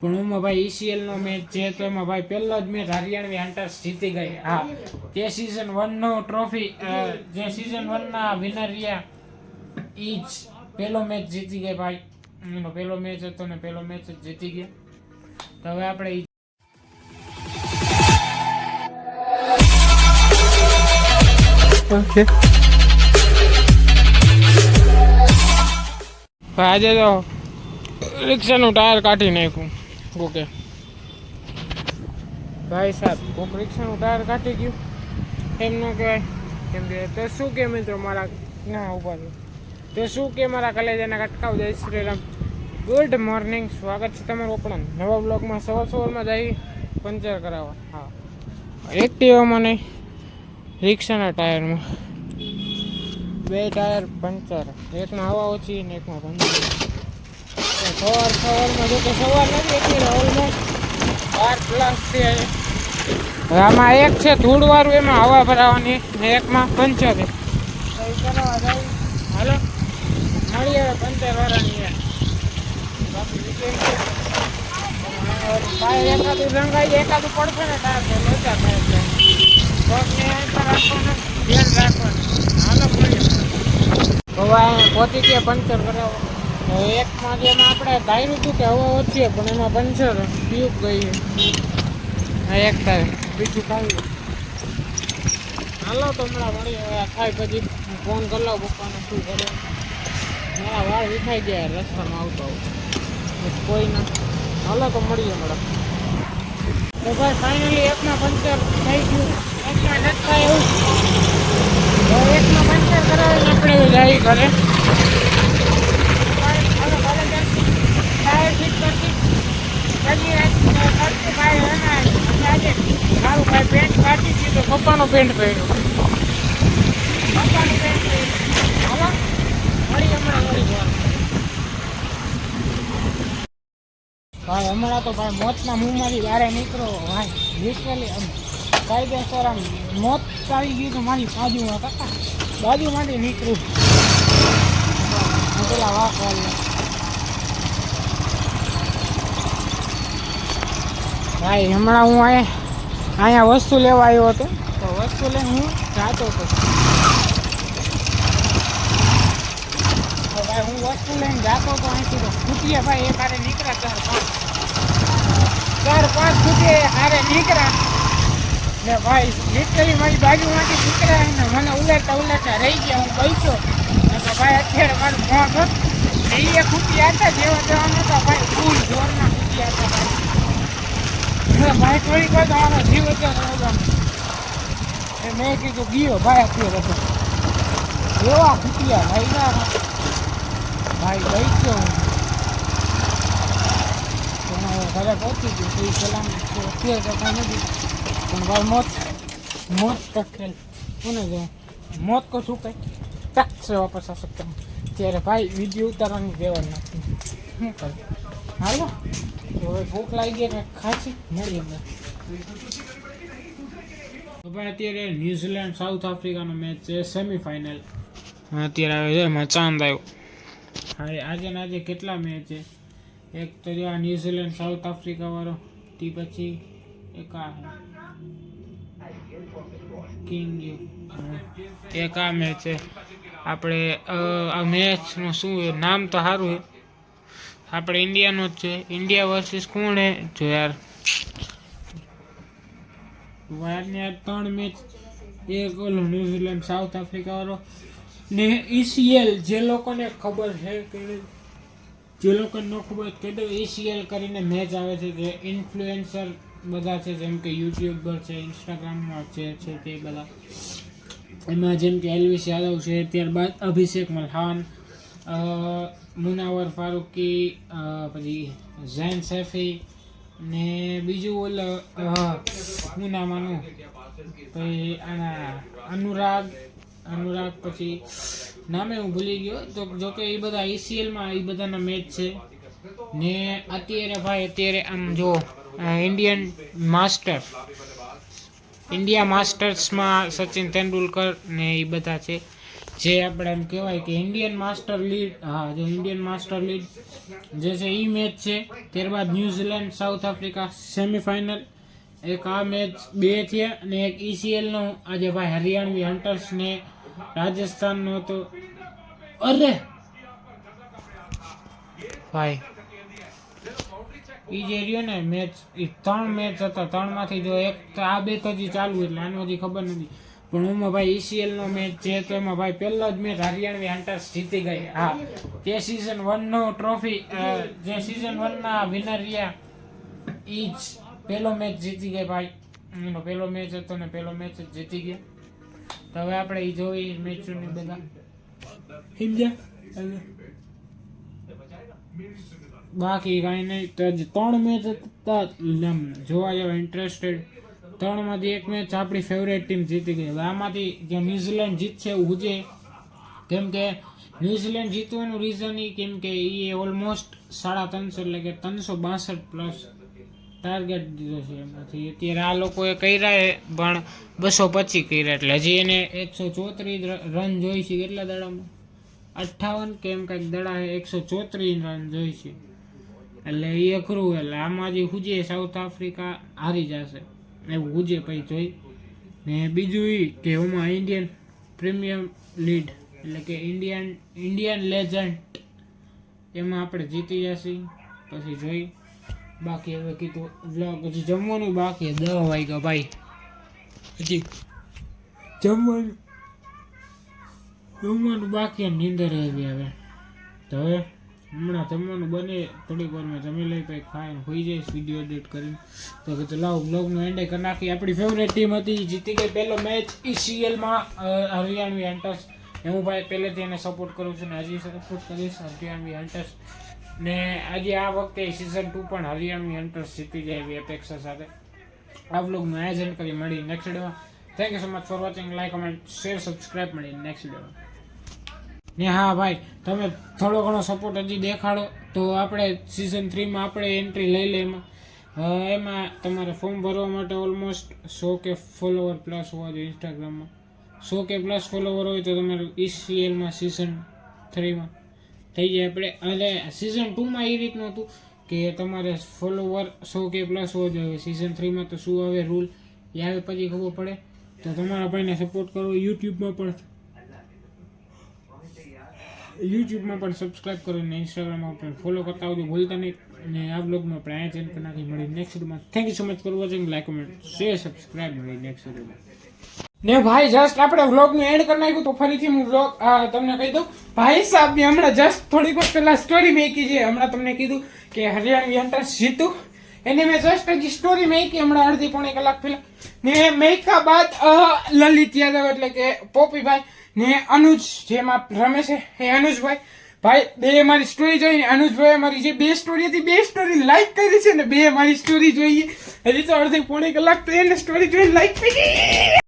પણ એમાં ભાઈ ઈસીએલનો મેચ છે તો એમાં ભાઈ પહેલો જ મેચ હરિયાણવી હન્ટર્સ જીતી ગઈ. હા, તે સિઝન 1નો ટ્રોફી જે સિઝન 1ના વિનર રહ્યા એ જ પહેલો મેચ જીતી ગઈ ભાઈ. એનો પહેલો મેચ હતો ને પહેલો મેચ જ જીતી ગયા. તો હવે આપણે ઓકે આજે તો રિક્ષાનું ટાયર કાઢી નાખ્યું. ઓકે ભાઈ સાહેબ, કોક રિક્ષાનું ટાયર કાઢી ગયું એમ ન કહેવાય. કેમ કે તો શું કે મિત્રો મારા ના ઉભા તો શું કે મારા કલેજાના કટકાવ જય શ્રી રામ. ગુડ મોર્નિંગ, સ્વાગત છે તમારું આપણા નવા બ્લોગમાં. સવારમાં જઈ પંચર કરાવવા. હા, એક્ટિવામાં નહીં, રિક્ષાના ટાયરમાં બે ટાયર પંચર, એકમાં હવા ઓછી ને એકમાં પંચર. સવારમાં જો કે સવાર નથી એટલે ઓલમોસ્ટ 12+ છે. આમાં એક છે ધૂળવાળું, એમાં હવા ભરાવાની ને એકમાં પંચર છે. કરવા જાય હાલો મળીએ પંચર વાળાની. ભાઈ એકાદું રંગાઈ એકાદું પડશે ને ટાયર તો લોચા થાય છે. પગને અંતર રાખવાનું, ધ્યાન રાખવાનું. હાલો મળીએ. હવે પહોંચી ગયા પંચર કરાવવા. એકમાં જેમાં આપણે ધાર્યું હતું કે હવા ઓછી પણ એમાં પંચર ટ્યુબ ગઈ છે. એક થાય બીજું ખાવી. હાલો તો હમણાં મળીએ. હવે ખાઈ પછી ફોન કરી લઉં પપ્પાને શું કરે. મારા વાળ વિખાઈ ગયા રસ્તામાં આવતો કોઈ નથી. હાલો તો મળીએ હમણાં. તો ભાઈ ફાઇનલી એકમાં પંચર થઈ ગયું, એકમાં નથી થાય એવું. એકમાં પંચર કરાવીને આપણે જાય ઘરે. મારું ભાઈ પેન્ટ કાઢી દીધું, પપ્પાનો પેન્ટ પહેર્યો. પપ્પાનું પેન્ટ પહેર્યું. હાલો મળી હમણાં મળી જવાનું. ભાઈ હમણાં તો ભાઈ મોતના મુંહમાંથી વારે નીકળો ભાઈ. લિટરલી આમ કાયદેસર આમ મોત આવી ગયું તો મારી બાજુમાં કાકા બાજુમાંથી નીકળ્યું. પેલા વાક વાળી ભાઈ હમણાં હું અહીંયા વસ્તુ લેવા આવ્યો હતો. તો વસ્તુ લઈને હું જાતો હતો. તો ભાઈ હું વસ્તુ લઈને જાતો હતો અહીંથી તો ખૂટીએ ભાઈ એક હારે નીકળ્યા 4-5 ખૂટીએ હારે નીકળ્યા ને ભાઈ લિટરલી મારી બાજુમાંથી નીકળ્યા ને મને ઉલેટા રહી ગયા. હું બેસ્યો તો ભાઈ અત્યારે મારું મોં હતું એ ખૂટી હતા જેવા તેવા નહોતા ભાઈ, ફૂલ જોરના ખૂટી હતા ભાઈ. ભાઈ થોડીક વાર મારો જીવ હતો. મેં કીધું ગયો ભાઈ અત્યારે હતો એવા ખૂટ્યા ભાઈ ના ભાઈ ગઈ ગયો. હું ઘરે પહોંચી ગયું તો એ સલામ અત્યારે તો કાંઈ નથી. પણ ભાઈ મોત તો ખેલ કોને જો મોત કો શું કંઈ તક છે વાપસ આ શકતા ત્યારે ભાઈ વિડીયો ઉતારવાની દેવા નથી. શું કરે હાલો હવે ભૂખ લાગી ગઈ કંઈક ખાસી મળી અમને. ભાઈ અત્યારે ન્યૂઝીલેન્ડ સાઉથ આફ્રિકાનો મેચ છે, સેમીફાઇનલ અત્યારે આવે છે. એમાં ચાંદ આવ્યો. હા, આજે ને આજે કેટલા મેચ છે. એક તો આ ન્યૂઝીલેન્ડ સાઉથ આફ્રિકા વાળો, તે પછી એક આ કિંગ એક આ મેચ છે. આપણે આ મેચનું શું નામ તો સારું છે, આપણે ઇન્ડિયાનો જ છે. ઇન્ડિયા વર્સિસ કોણ હે જો યાર વારને 3 મેચ. એક ઓલો ન્યૂઝીલેન્ડ સાઉથ આફ્રિકા વાળો ને ઈસીએલ. જે લોકોને ખબર છે કે જે લોકોને ન ખબર કે ઈસીએલ કરીને મેચ આવે છે, જે ઇન્ફ્લુએન્સર બધા છે જેમ કે યુટ્યુબર છે, ઇન્સ્ટાગ્રામમાં છે તે બધા. એમાં જેમ કે એલ્વિસ યાદવ છે, ત્યારબાદ અભિષેક મલ્હાન, મુનાવર ફારૂકી, પછી ઝૈન સૈફી ને બીજું ઓલો શું નામ આનું પછી આના અનુરાગ પછી નામે હું ભૂલી ગયો. તો જોકે એ બધા ઈસીએલમાં એ બધાના મેચ છે. ને અત્યારે આમ જો ઇન્ડિયા માસ્ટર્સમાં સચિન તેંડુલકર ને એ બધા છે. જે આપણે એમ કહેવાય કે ઇન્ડિયન માસ્ટર લીડ, હા જે ઇન્ડિયન માસ્ટર લીડ જે છે એ મેચ છે. ત્યારબાદ ન્યુઝીલેન્ડ સાઉથ આફ્રિકા સેમીફાઇનલ, એક આ મેચ 2 થયા અને એક ECLનો આજે ભાઈ હરિયાણવી હન્ટર્સ ને રાજસ્થાનનો હતો. અરે ભાઈ એ જે રહ્યો ને મેચ, એ 3 મેચ હતા, 3માંથી જો એક તો આ 2 તો હજી ચાલુ એટલે આનું હજી ખબર નથી, પણ એમાં ભાઈ ECLનો મેચ છે તો એમાં ભાઈ પહેલો જ મેચ હરિયાણવી હન્ટર્સ જીતી ગઈ. હા, તે સિઝન 1નો ટ્રોફી, જે સિઝન 1ના વિનર રહ્યા એ જ પહેલો મેચ જીતી ગઈ ભાઈ. એનો પહેલો મેચ હતો ને પહેલો મેચ જ જીતી ગયા. તો હવે આપણે એ જોઈ મેચોની બધા સમજ્યા, બાકી કાંઈ નહીં. તો 3 મેચ હતા જોવા જેવા ઇન્ટરેસ્ટેડ. 3માંથી એક મેચ આપણી ફેવરેટ ટીમ જીતી ગઈ. હવે આમાંથી જે ન્યુઝીલેન્ડ જીતશે એવું છે, કેમ કે ન્યુઝીલેન્ડ જીતવાનું રીઝન એ કેમ કે એ ઓલમોસ્ટ 350 એટલે કે 362 પ્લસ ટાર્ગેટ દીધો છે. એમાંથી અત્યારે આ લોકોએ કર્યા પણ 225 કર્યા, એટલે હજી એને 134 રન જોઈ છે. કેટલા દડામાં 58 કે એમ કંઈક દડા 134 રન જોઈ છે, એટલે એ અઘરું. એટલે આમાં જે હુજે સાઉથ આફ્રિકા હારી જશે એવું હુજે પછી જોઈ. ને બીજું એ કે એમાં ઇન્ડિયન પ્રીમિયમ લીડ એટલે કે ઇન્ડિયન લેજન્ડ એમાં આપણે જીતી જશે પછી જોઈ. બાકી હવે કીધું વ્લોગ હજી જમવાનું બાકી, 10 વાગ્યા ભાઈ, હજી જમવાનું બાકી, નીંદર આવી હવે. તો હવે હમણાં જમવાનું બને, થોડીક વારમાં જમી લઈ પછી ખાઈને હોઈ જઈશ વિડીયો એડિટ કરીને. તો કે લાવ બ્લોગનો એન્ડ કરી નાખી. આપણી ફેવરેટ ટીમ હતી, જીતી ગઈ પહેલો મેચ ECLમાં હરિયાણવી હન્ટર્સ. હું ભાઈ પહેલેથી એને સપોર્ટ કરું છું ને હજી સપોર્ટ કરીશ હરિયાણવી હન્ટર્સ. ને આજે આ વખતે સિઝન 2 પણ હરિયાણવી હન્ટર્સ જીતી જાય એવી અપેક્ષા સાથે આ બ્લોગનું આયોજન કરી. મળી નેક્સ્ટ વિડીયોમાં. Thank you so much for watching. Like, comment, share, subscribe. મળી નેક્સ્ટ વિડીયોમાં. ને હા ભાઈ, તમે થોડો ઘણો સપોર્ટ હજી દેખાડો તો આપણે સિઝન 3માં આપણે એન્ટ્રી લઈ લઈએ. એમાં તમારે ફોર્મ ભરવા માટે ઓલમોસ્ટ 100K ફોલોવર પ્લસ હોવા જોઈએ. ઇન્સ્ટાગ્રામમાં 100K પ્લસ ફોલોવર હોય તો તમારે ECLમાં સિઝન 3માં થઈ જાય આપણે. અને સિઝન 2માં એ રીતનું હતું કે તમારે ફોલોવર 100K પ્લસ હોવો જોઈએ. સિઝન 3માં તો શું આવે રૂલ એ આવે પછી ખબર પડે. તો તમારા ભાઈને સપોર્ટ કરો. યુટ્યુબમાં પણ સબસ્ક્રાઈબ કરો ને ઇન્સ્ટાગ્રામમાં પણ ફોલો કરતા આવજો ભૂલતા નહીં. અને આ બ્લોગમાં આપણે આયોજન કરી નાખી. મળી નેક્સ્ટ વિડીયોમાં. Thank you so much for watching. Like, comment, share, subscribe. મળી નેક્સ્ટ વિડીયોમાં. ને ભાઈ જસ્ટ આપણે વ્લોગનું એન્ડ કરી નાખ્યું તો ફરીથી હું વ્લોગ તમને કહી દઉં. ભાઈ સાહેબ મેં હમણાં જસ્ટ થોડીક વાર પહેલા સ્ટોરી મેકી છે. હમણાં તમને કીધું કે હરિયાણવી હન્ટર્સ જીતું, એની મેં જસ્ટ હજી સ્ટોરી મેકી હમણાં અડધી પોણી કલાક પહેલા. ને મેકા બાદ લલિત યાદવ એટલે કે પોપીભાઈ ને અનુજ જેમાં રમે છે એ અનુજભાઈ ભાઈ બે મારી સ્ટોરી જોઈને અનુજભાઈ મારી જે 2 સ્ટોરી હતી 2 સ્ટોરી લાઈક કરી છે ને 2 મારી સ્ટોરી જોઈએ. હજી તો અડધી પોણી કલાક તો એને સ્ટોરી જોઈને લાઈક કરી.